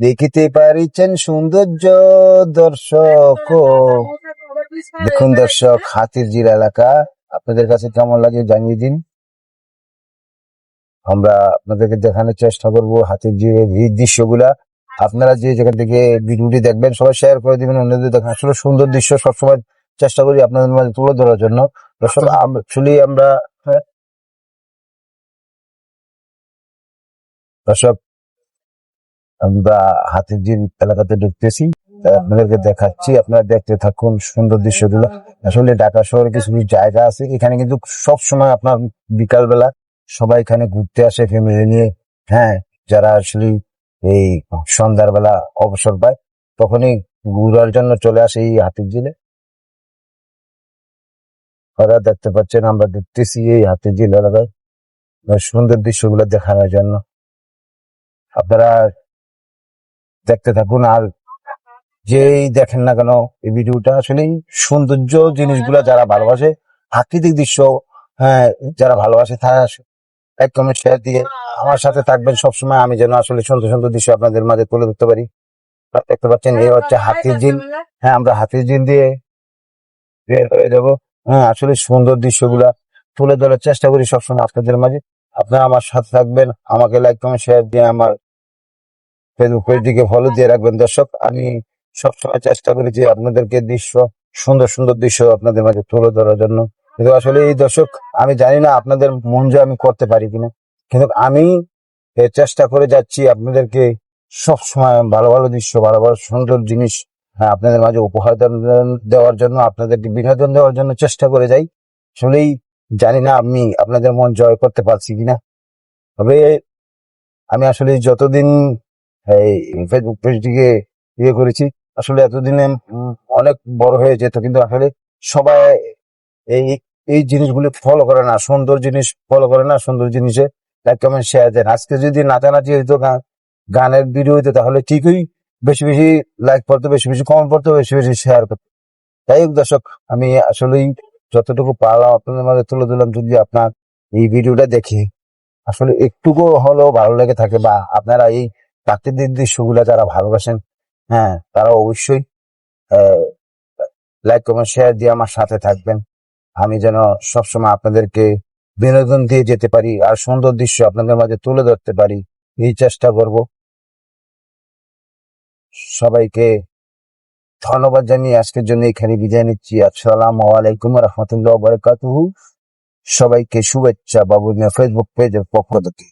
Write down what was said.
দেখিতে পারিছেন সৌন্দর্য দর্শক দেখুন দর্শক, হাতিরঝিল এলাকা আপনাদের কাছে কেমন লাগে জানিয়ে দিন। আমরা আপনাদেরকে দেখানোর চেষ্টা করবো হাতিরঝিলের এই দৃশ্যগুলা। আপনারা যে জায়গা থেকে ভিডিওটি দেখবেন সবাই শেয়ার করে দিবেন, অন্যদের দেখেন। আসলে সুন্দর দৃশ্য সবসময় চেষ্টা করি আপনাদের মাঝে তুলে ধরার জন্য। দর্শক আমরা হ্যাঁ, দর্শক আমরা হাতিরঝিল এলাকাতে ঢুকতেছি, আপনাদেরকে দেখাচ্ছি, আপনারা দেখতে থাকুন সুন্দর দৃশ্যগুলো। আসলে ঢাকা শহরে কিছু কিছু জায়গা আছে, এখানে কিন্তু সব সময় আপনার বিকাল বেলা সবাই এখানে ঘুরতে আসে ফ্যামিলি নিয়ে। হ্যাঁ, যারা আসলে এই সন্ধ্যার বেলা অবসর পায় তখনই ঘুরার জন্য চলে আসে এই হাতিরঝিলে। ওরা দেখতে পাচ্ছেন, আমরা দেখতেছি এই হাতিরঝিল এলাকায় সুন্দর দৃশ্যগুলো দেখানোর জন্য। আপনারা দেখতে থাকুন, আর যেই দেখেন না কেন এই ভিডিওটা, আসলে সৌন্দর্য জিনিসগুলা যারা ভালোবাসে, প্রাকৃতিক দৃশ্য, হ্যাঁ, যারা ভালোবাসে তারা এক কমেন্ট শেয়ার দিয়ে আমার সাথে থাকবেন সবসময়, আমি যেন আসলে সুন্দর সুন্দর দৃশ্য আপনাদের মাঝে তুলে ধরতে পারি। আপনারা দেখতে পাচ্ছেন এই হচ্ছে হাতিরঝিল। হ্যাঁ, আমরা হাতিরঝিল দিয়ে বের হয়ে যাবো। হ্যাঁ, আসলে সুন্দর দৃশ্যগুলা তুলে ধরার চেষ্টা করি সবসময় আপনাদের মাঝে। আপনারা আমার সাথে থাকবেন, আমাকে লাইক কমেন্ট শেয়ার দিয়ে আমার ফেসবুক পেজটিকে ফলো দিয়ে রাখবেন। দর্শক, আমি সবসময় চেষ্টা করি যে আপনাদেরকে সুন্দর সুন্দর দৃশ্য আপনাদের মাঝে তুলে ধরার জন্য। কিন্তু আসলে এই দর্শক, আমি জানি না আপনাদের মন যে আমি করতে পারি কিনা, কিন্তু আমি চেষ্টা করে যাচ্ছি আপনাদেরকে সবসময় ভালো ভালো দৃশ্য, ভালো ভালো সুন্দর জিনিস, হ্যাঁ, আপনাদের মাঝে উপহার দেওয়ার জন্য, আপনাদেরকে বিনোদন দেওয়ার জন্য চেষ্টা করে যাই। আসলেই জানি না আমি আপনাদের মন জয় করতে পারছি কিনা, তবে আমি আসলে যতদিন এই ফেসবুক পেজটিকে করেছি, আসলে এতদিনে অনেক বড় হয়ে যেত, কিন্তু আসলে সবাই এই এই জিনিসগুলি ফলো করে না, সুন্দর জিনিস ফলো করে না, সুন্দর জিনিসে লাইক কমেন্ট শেয়ার দেন। আজকে যদি নাচানাচি হইতো, গানের ভিডিও হইতো, তাহলে ঠিকই বেশি বেশি লাইক পড়তো, বেশি বেশি কমেন্ট পড়তো, বেশি বেশি শেয়ার করতো। যাই হোক দর্শক, আমি আসলেই যতটুকু পারলাম আপনাদের মাঝে তুলে দিলাম। যদি আপনার এই ভিডিওটা দেখে আসলে একটুকু হলেও ভালো লেগে থাকে, বা আপনারা এই প্রাকৃতিক দৃশ্যগুলা যারা ভালোবাসেন, হ্যাঁ, তারা অবশ্যই লাইক কমেন্ট শেয়ার দিয়ে আমার সাথে থাকবেন। আমি যেন সবসময় আপনাদেরকে বিনোদন দিয়ে যেতে পারি, আর সুন্দর দৃশ্য আপনাদের মাঝে তুলে ধরতে পারি, এই চেষ্টা করব। সবাইকে ধন্যবাদ জানিয়ে আজকের জন্য এখানে বিদায় নিচ্ছি। আসসালামু আলাইকুম রহমতুল্লাহ বারাকাতুহু। সবাইকে শুভেচ্ছা বাবুনিয়া ফেসবুক পেজের পক্ষ থেকে।